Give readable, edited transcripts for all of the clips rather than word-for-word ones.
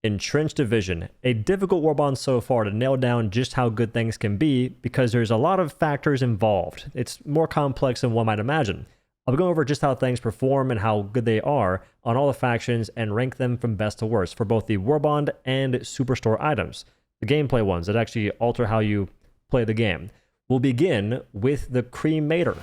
Entrenched Division, a difficult warbond so far to nail down just how good things can be because there's a lot of factors involved. It's more complex than one might imagine. I'll be going over just how things perform and how good they are on all the factions and rank them from best to worst for both the warbond and superstore items, the gameplay ones that actually alter how you play the game. We'll begin with the Cremator.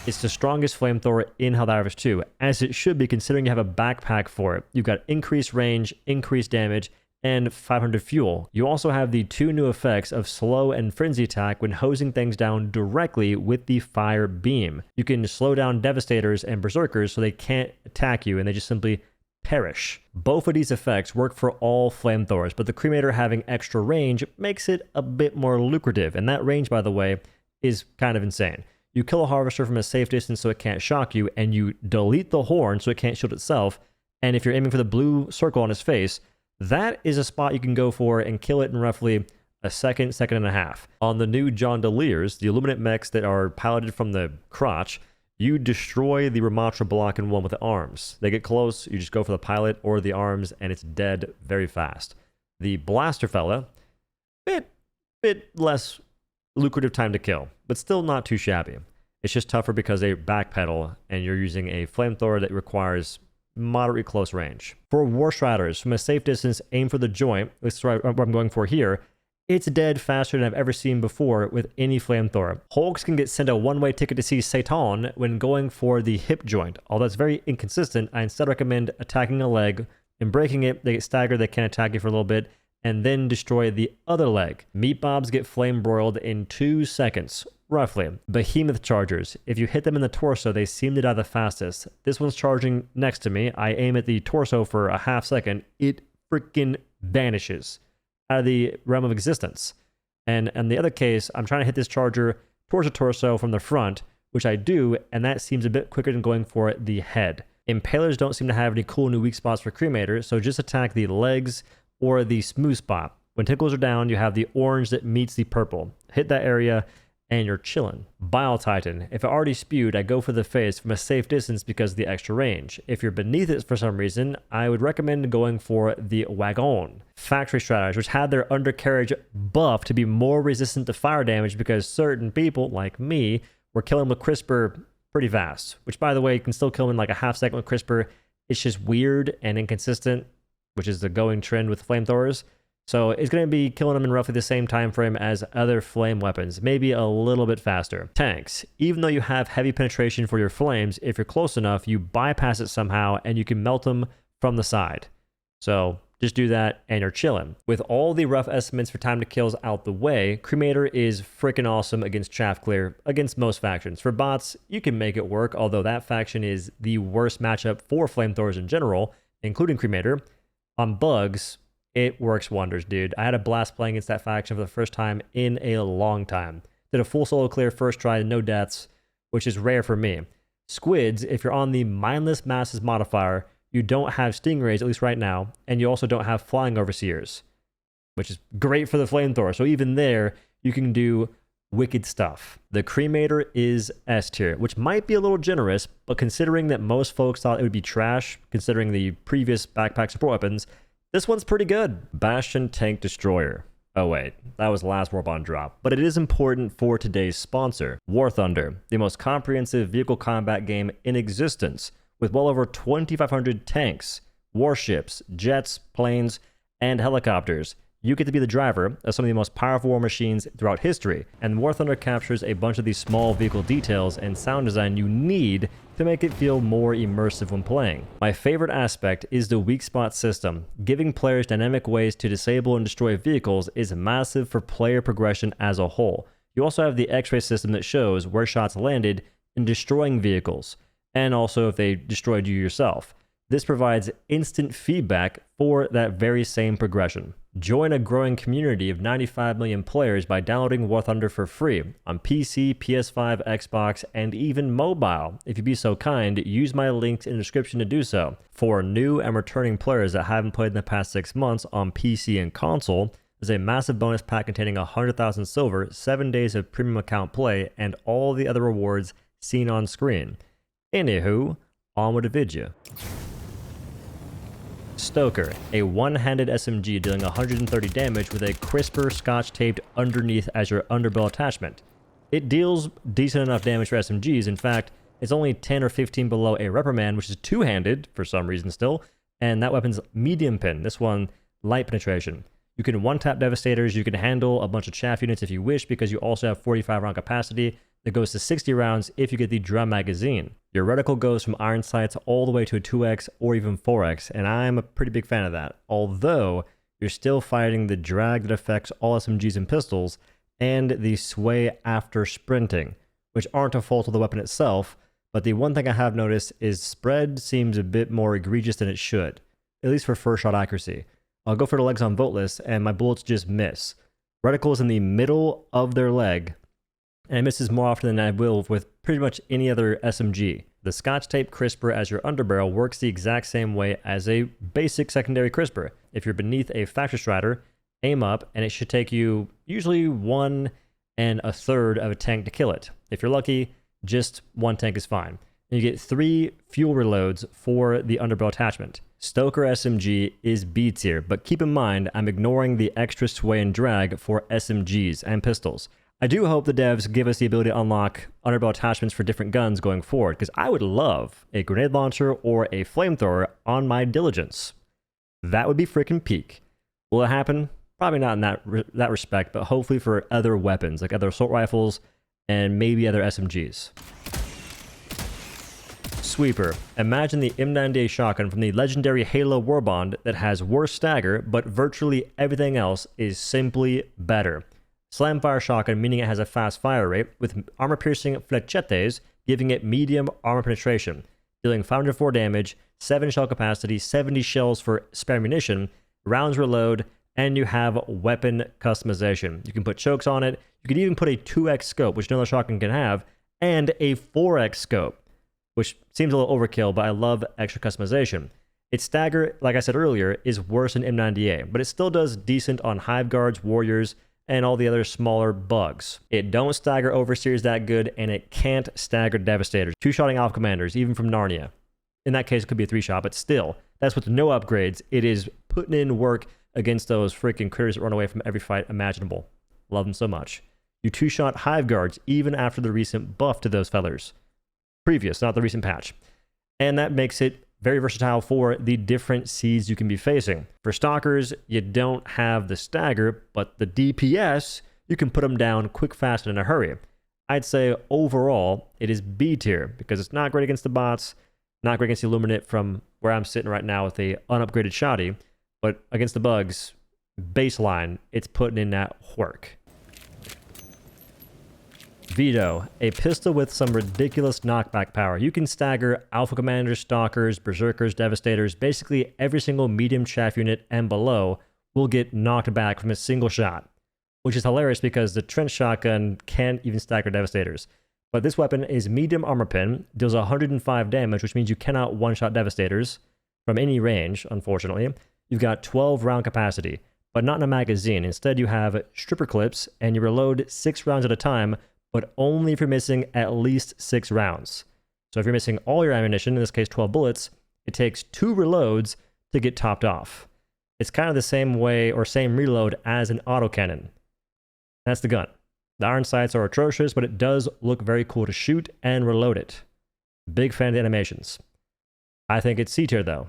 It's the strongest flamethrower in Helldivers 2, as it should be considering you have a backpack for it. You've got increased range, increased damage, and 500 fuel. You also have the two new effects of slow and frenzy attack when hosing things down directly with the fire beam. You can slow down devastators and berserkers so they can't attack you and they just simply perish. Both of these effects work for all flamethrowers, but the Cremator having extra range makes it a bit more lucrative, and that range, by the way, is kind of insane. You kill a harvester from a safe distance so it can't shock you, and you delete the horn so it can't shield itself, and if you're aiming for the blue circle on his face, that is a spot you can go for and kill it in roughly a second, second and a half. On the new Gondoliers, the Illuminate mechs that are piloted from the crotch, you destroy the Ramatra block in one with the arms. They get close, you just go for the pilot or the arms, and it's dead very fast. The Blaster fella, bit less lucrative time to kill, but still not too shabby. It's just tougher because they backpedal and you're using a flamethrower that requires moderately close range. For War Striders, from a safe distance, aim for the joint. This is what I'm going for here. It's dead faster than I've ever seen before with any flamethrower. Hulks can get sent a one-way ticket to see Satan when going for the hip joint. Although it's very inconsistent, I instead recommend attacking a leg and breaking it. They get staggered, they can't attack you for a little bit, and then destroy the other leg. Meat bobs get flame broiled in 2 seconds, roughly. Behemoth chargers, if you hit them in the torso, they seem to die the fastest. This one's charging next to me. I aim at the torso for a half second. It freaking vanishes out of the realm of existence. And in the other case, I'm trying to hit this charger towards the torso from the front, which I do, and that seems a bit quicker than going for the head. Impalers don't seem to have any cool new weak spots for Cremator, so just attack the legs or the smooth spot. When tickles are down, you have the orange that meets the purple. Hit that area and you're chilling. Bile Titan. If it already spewed, I go for the face from a safe distance because of the extra range. If you're beneath it for some reason, I would recommend going for the Wagon. Factory Strategies, which had their undercarriage buffed to be more resistant to fire damage because certain people, like me, were killing with Crisper pretty fast. Which, by the way, you can still kill them in like a half second with Crisper. It's just weird and inconsistent, which is the going trend with flamethrowers. So it's going to be killing them in roughly the same time frame as other flame weapons, maybe a little bit faster. Tanks. Even though you have heavy penetration for your flames, if you're close enough, you bypass it somehow and you can melt them from the side. So just do that and you're chilling. With all the rough estimates for time to kills out the way, Cremator is freaking awesome against Chaff Clear, against most factions. For bots, you can make it work, although that faction is the worst matchup for flamethrowers in general, including Cremator. On bugs, it works wonders, dude. I had a blast playing against that faction for the first time in a long time. Did a full solo clear first try, no deaths, which is rare for me. Squids, if you're on the Mindless Masses modifier, you don't have Stingrays, at least right now, and you also don't have Flying Overseers, which is great for the flamethrower. So even there, you can do wicked stuff. The Cremator is S tier, which might be a little generous, but considering that most folks thought it would be trash, considering the previous backpack support weapons, this one's pretty good. Bastion Tank Destroyer. Oh wait, that was the last Warbond drop. But it is important for today's sponsor, War Thunder, the most comprehensive vehicle combat game in existence, with well over 2,500 tanks, warships, jets, planes, and helicopters. You get to be the driver of some of the most powerful war machines throughout history, and War Thunder captures a bunch of these small vehicle details and sound design you need to make it feel more immersive when playing. My favorite aspect is the weak spot system. Giving players dynamic ways to disable and destroy vehicles is massive for player progression as a whole. You also have the X-ray system that shows where shots landed in destroying vehicles, and also if they destroyed you yourself. This provides instant feedback for that very same progression. Join a growing community of 95 million players by downloading War Thunder for free on PC, PS5, Xbox, and even mobile. If you'd be so kind, use my links in the description to do so. For new and returning players that haven't played in the past 6 months on PC and console, there's a massive bonus pack containing 100,000 silver, 7 days of premium account play, and all the other rewards seen on screen. Anywho, on with the video. Stoker, a one-handed SMG dealing 130 damage with a crisper scotch taped underneath as your underbarrel attachment. It deals decent enough damage for SMGs. In fact, it's only 10 or 15 below a reprimand, which is two-handed for some reason still, and that weapon's medium pin. This one, light penetration. You can one-tap Devastators, you can handle a bunch of chaff units if you wish, because you also have 45 round capacity that goes to 60 rounds if you get the drum magazine. Your reticle goes from iron sights all the way to a 2x or even 4x, and I'm a pretty big fan of that. Although, you're still fighting the drag that affects all SMGs and pistols, and the sway after sprinting, which aren't a fault of the weapon itself, but the one thing I have noticed is spread seems a bit more egregious than it should, at least for first shot accuracy. I'll go for the legs on voteless, and my bullets just miss. Reticle is in the middle of their leg, and it misses more often than I will with pretty much any other SMG. The Scotch Tape Crisper as your underbarrel works the exact same way as a basic secondary crisper. If you're beneath a Factory Strider, aim up, and it should take you usually 1 1/3 of a tank to kill it. If you're lucky, just 1 tank is fine. And you get 3 fuel reloads for the underbarrel attachment. Stoker SMG is B tier, but keep in mind I'm ignoring the extra sway and drag for SMGs and pistols. I do hope the devs give us the ability to unlock underbarrel attachments for different guns going forward, because I would love a grenade launcher or a flamethrower on my Diligence. That would be freaking peak. Will it happen? Probably not in that respect, but hopefully for other weapons, like other assault rifles and maybe other SMGs. Sweeper. Imagine the M98 shotgun from the legendary Halo Warbond that has worse stagger, but virtually everything else is simply better. Slamfire shotgun, meaning it has a fast fire rate, with armor-piercing flechetes, giving it medium armor penetration, dealing 504 damage, 7 shell capacity, 70 shells for spare ammunition, rounds reload, and you have weapon customization. You can put chokes on it, you can even put a 2x scope, which no other shotgun can have, and a 4x scope, which seems a little overkill, but I love extra customization. Its stagger, like I said earlier, is worse than M98, but it still does decent on Hive Guards, Warriors, and all the other smaller bugs. It don't stagger Overseers that good, and it can't stagger Devastators. Two-shotting Alpha Commanders, even from Narnia. In that case, it could be a 3-shot, but still, that's with no upgrades. It is putting in work against those freaking critters that run away from every fight imaginable. Love them so much. You 2-shot Hive Guards, even after the recent buff to those fellers. Previous, not the recent patch. And that makes it very versatile for the different seeds you can be facing. For Stalkers, you don't have the stagger, but the DPS, you can put them down quick, fast, and in a hurry. I'd say overall, it is B tier, because it's not great against the bots, not great against the Illuminate from where I'm sitting right now with a unupgraded Shotty, but against the bugs, baseline, it's putting in that work. Veto, a pistol with some ridiculous knockback power. You can stagger Alpha Commanders, Stalkers, Berserkers, Devastators. Basically, every single medium chaff unit and below will get knocked back from a single shot, which is hilarious because the Trench shotgun can't even stagger Devastators. But this weapon is medium armor pin, deals 105 damage, which means you cannot one-shot Devastators from any range, unfortunately. You've got 12 round capacity, but not in a magazine. Instead, you have stripper clips, and you reload 6 rounds at a time, but only if you're missing at least 6 rounds. So if you're missing all your ammunition, in this case 12 bullets, it takes 2 reloads to get topped off. It's kind of the same way or same reload as an autocannon. That's the gun. The iron sights are atrocious, but it does look very cool to shoot and reload it. Big fan of the animations. I think it's C tier though.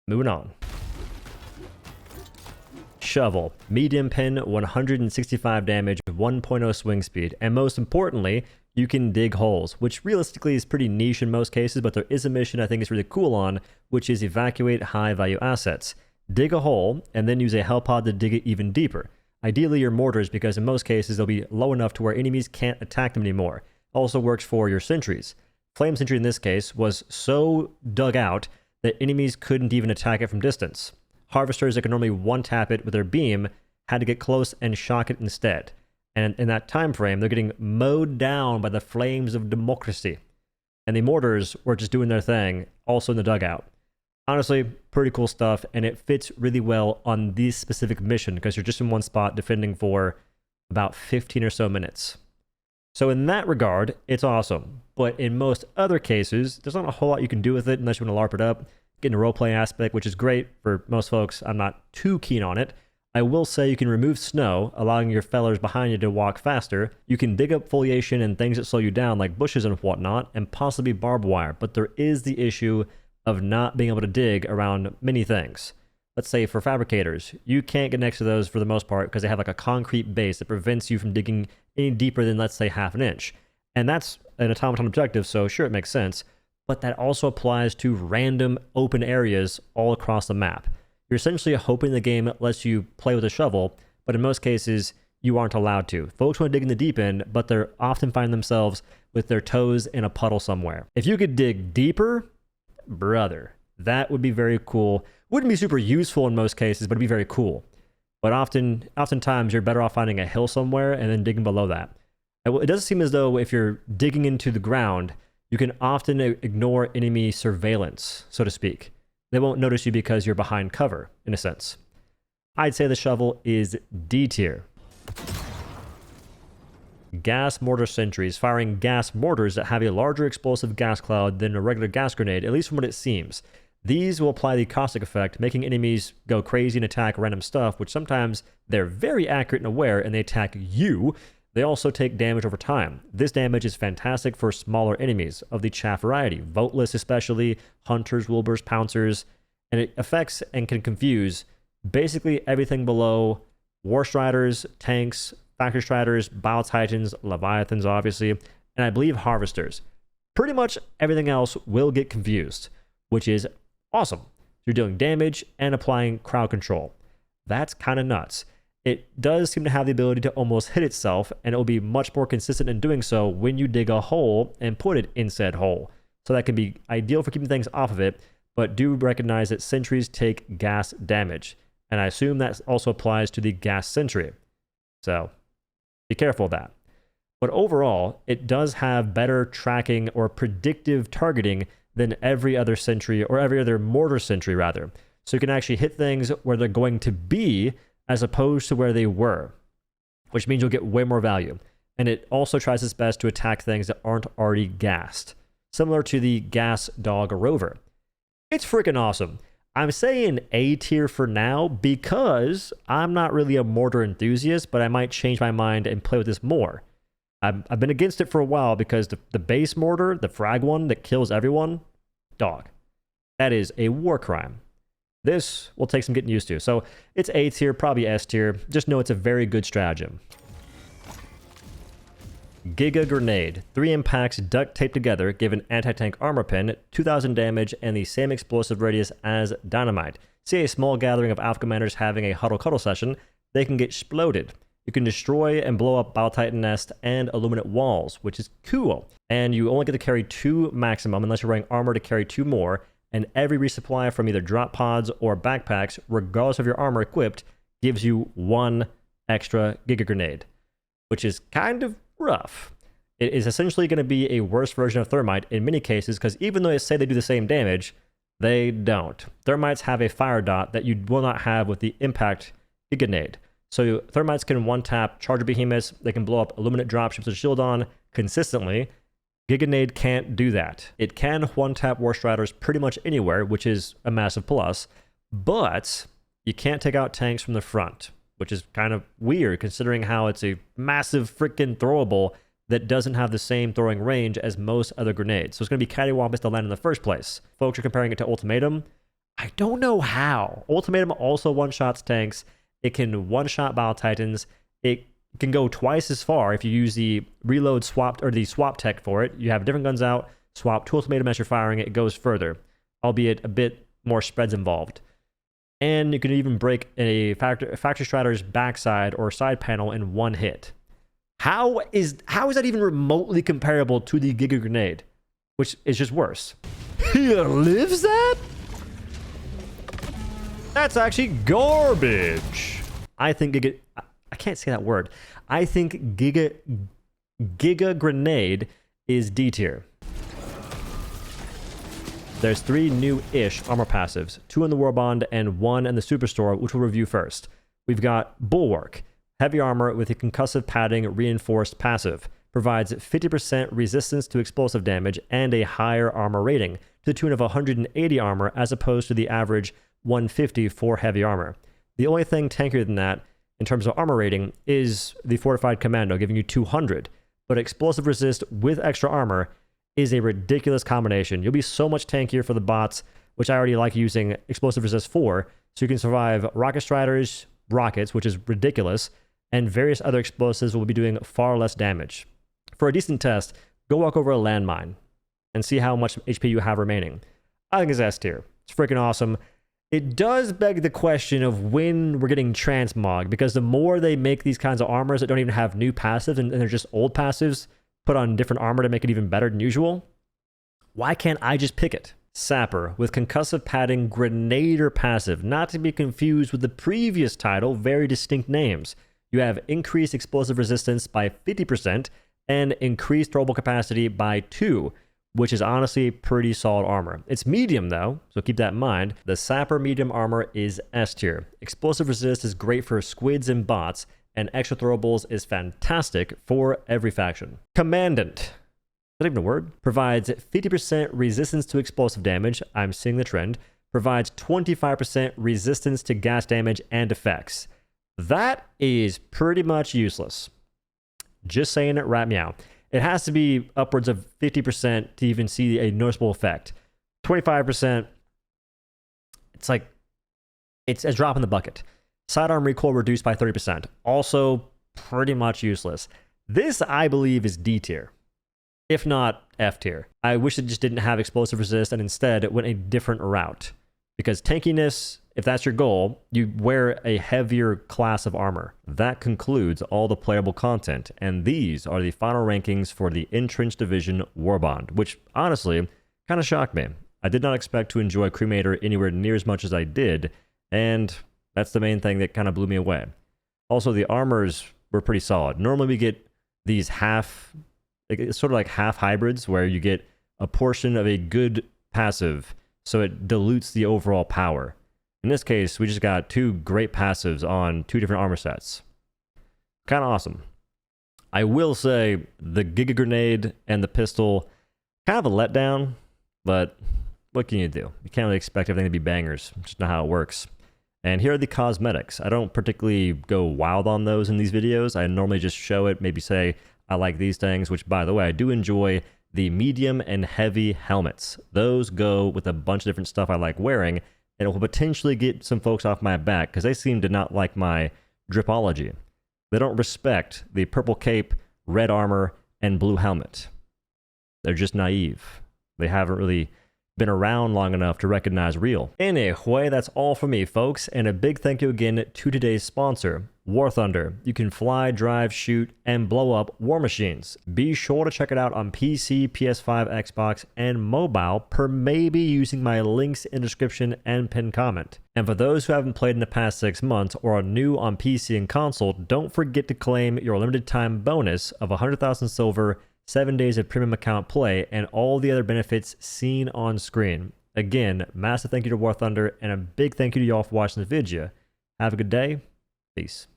Moving on. Shovel, medium pin, 165 damage, 1.0 swing speed, and most importantly, you can dig holes, which realistically is pretty niche in most cases, but there is a mission I think is really cool on, which is evacuate high value assets. Dig a hole, and then use a hell pod to dig it even deeper. Ideally your mortars, because in most cases they'll be low enough to where enemies can't attack them anymore. Also works for your sentries. Flame Sentry in this case was so dug out that enemies couldn't even attack it from distance. Harvesters that can normally one-tap it with their beam had to get close and shock it instead. And in that time frame, they're getting mowed down by the flames of democracy. And the mortars were just doing their thing, also in the dugout. Honestly, pretty cool stuff, and it fits really well on this specific mission because you're just in one spot defending for about 15 or so minutes. So in that regard, it's awesome. But in most other cases, there's not a whole lot you can do with it unless you want to LARP it up. getting a roleplay aspect, which is great for most folks. I'm not too keen on it. I will say you can remove snow, allowing your fellers behind you to walk faster. You can dig up foliation and things that slow you down, like bushes and whatnot, and possibly barbed wire. But there is the issue of not being able to dig around many things. Let's say for fabricators, you can't get next to those for the most part because they have like a concrete base that prevents you from digging any deeper than, let's say, half an inch. And that's an automaton objective, so sure, it makes sense. But that also applies to random open areas all across the map. You're essentially hoping the game lets you play with a shovel, but in most cases, you aren't allowed to. Folks want to dig in the deep end, but they often find themselves with their toes in a puddle somewhere. If you could dig deeper, brother, that would be very cool. Wouldn't be super useful in most cases, but it'd be very cool. But oftentimes, you're better off finding a hill somewhere and then digging below that. It doesn't seem as though if you're digging into the ground, you can often ignore enemy surveillance, so to speak. They won't notice you because you're behind cover, in a sense. I'd say the shovel is D tier. Gas mortar sentries, firing gas mortars that have a larger explosive gas cloud than a regular gas grenade, at least from what it seems. These will apply the caustic effect, making enemies go crazy and attack random stuff, which sometimes they're very accurate and aware, and they attack you. They also take damage over time. This damage is fantastic for smaller enemies of the chaff variety, voteless especially, hunters, wilburs, pouncers, and it affects and can confuse basically everything below war striders, tanks, factory striders, bio titans, leviathans obviously, and I believe harvesters. Pretty much everything else will get confused, which is awesome. You're doing damage and applying crowd control. That's kind of nuts. It does seem to have the ability to almost hit itself, and it will be much more consistent in doing so when you dig a hole and put it in said hole. So that can be ideal for keeping things off of it, but do recognize that sentries take gas damage. And I assume that also applies to the gas sentry. So be careful of that. But overall, it does have better tracking or predictive targeting than every other sentry, or every other mortar sentry rather. So you can actually hit things where they're going to be as opposed to where they were, which means you'll get way more value. And it also tries its best to attack things that aren't already gassed, similar to the Gas Dog Rover. It's freaking awesome. I'm saying A tier for now because I'm not really a mortar enthusiast, but I might change my mind and play with this more. I've been against it for a while because the base mortar, the frag one that kills everyone, dog. That is a war crime. This will take some getting used to. So it's A tier, probably S tier. Just know it's a very good stratagem. Giga Grenade. 3 impacts duct taped together give an anti-tank armor pin, 2000 damage, and the same explosive radius as dynamite. See a small gathering of Alpha Commanders having a huddle-cuddle session, they can get exploded. You can destroy and blow up Bile Titan Nest and Illuminate walls, which is cool. And you only get to carry 2 maximum unless you're wearing armor to carry 2 more. And every resupply from either drop pods or backpacks, regardless of your armor equipped, gives you 1 extra Giga Grenade, which is kind of rough. It is essentially going to be a worse version of Thermite in many cases, because even though they say they do the same damage, they don't. Thermites have a fire dot that you will not have with the Impact Giga Grenade. So Thermites can one-tap Charger Behemoths, they can blow up Illuminate dropships with Shield on consistently. Giga Grenade can't do that. It can one-tap War Striders pretty much anywhere, which is a massive plus, but you can't take out tanks from the front, which is kind of weird considering how it's a massive freaking throwable that doesn't have the same throwing range as most other grenades. So it's going to be cattywampus to land in the first place. Folks are comparing it to Ultimatum. I don't know how. Ultimatum also one-shots tanks. It can one-shot Bile Titans. It can go twice as far if you use the reload swap or the swap tech for it. You have different guns out, swap to Ultimatum as you're firing it goes further, albeit a bit more spreads involved. And you can even break a Factory Strider's backside or side panel in 1 hit. How is that even remotely comparable to the Giga Grenade, which is just worse? He lives that? That's actually garbage. I think I can't say that word. I think Giga Grenade is D tier. There's 3 new-ish armor passives, 2 in the Warbond and 1 in the Superstore, which we'll review first. We've got Bulwark, heavy armor with a concussive padding reinforced passive. provides 50% resistance to explosive damage and a higher armor rating, to the tune of 180 armor as opposed to the average 150 for heavy armor. The only thing tankier than that in terms of armor rating is the Fortified Commando, giving you 200. But explosive resist with extra armor is a ridiculous combination. You'll be so much tankier for the bots, which I already like using explosive resist for, so you can survive rocket striders, rockets, which is ridiculous, and various other explosives will be doing far less damage. For a decent test, go walk over a landmine and see how much HP you have remaining. I think it's S tier. It's freaking awesome. It does beg the question of when we're getting transmog, because the more they make these kinds of armors that don't even have new passives and they're just old passives put on different armor to make it even better than usual, why can't I just pick it? Sapper with concussive padding Grenader passive, not to be confused with the previous title, very distinct names. You have increased explosive resistance by 50% and increased throwable capacity by 2, which is honestly pretty solid armor. It's medium though, so keep that in mind. The Sapper medium armor is S tier. Explosive resist is great for squids and bots, and extra throwables is fantastic for every faction. Commandant, is that even a word? Provides 50% resistance to explosive damage, I'm seeing the trend. Provides 25% resistance to gas damage and effects. That is pretty much useless. Just saying it right meow. It has to be upwards of 50% to even see a noticeable effect. 25%, it's like, it's a drop in the bucket. Sidearm recoil reduced by 30%. Also pretty much useless. This, I believe, is D tier, if not F tier. I wish it just didn't have explosive resist and instead it went a different route. Because tankiness, if that's your goal, you wear a heavier class of armor. That concludes all the playable content, and these are the final rankings for the Entrenched Division Warbond, which honestly kind of shocked me. I did not expect to enjoy Cremator anywhere near as much as I did, and that's the main thing that kind of blew me away. Also, the armors were pretty solid. Normally we get these it's sort of like half hybrids, where you get a portion of a good passive, so it dilutes the overall power. In this case, we just got 2 great passives on 2 different armor sets. Kind of awesome. I will say the Giga Grenade and the pistol, kind of a letdown, but what can you do? You can't really expect everything to be bangers. It's just not how it works. And here are the cosmetics. I don't particularly go wild on those in these videos. I normally just show it, maybe say I like these things, which by the way, I do enjoy the medium and heavy helmets. Those go with a bunch of different stuff I like wearing, and it will potentially get some folks off my back because they seem to not like my dripology. They don't respect the purple cape, red armor, and blue helmet. They're just naive. They haven't really been around long enough to recognize real. Anyway, that's all for me, folks, and a big thank you again to today's sponsor, War Thunder. You can fly, drive, shoot, and blow up war machines. Be sure to check it out on PC, PS5, Xbox, and mobile, per maybe using my links in the description and pinned comment. And for those who haven't played in the past 6 months or are new on PC and console, don't forget to claim your limited time bonus of 100,000 silver, 7 days of premium account play, and all the other benefits seen on screen. Again, massive thank you to War Thunder, and a big thank you to y'all for watching this video. Have a good day. Peace.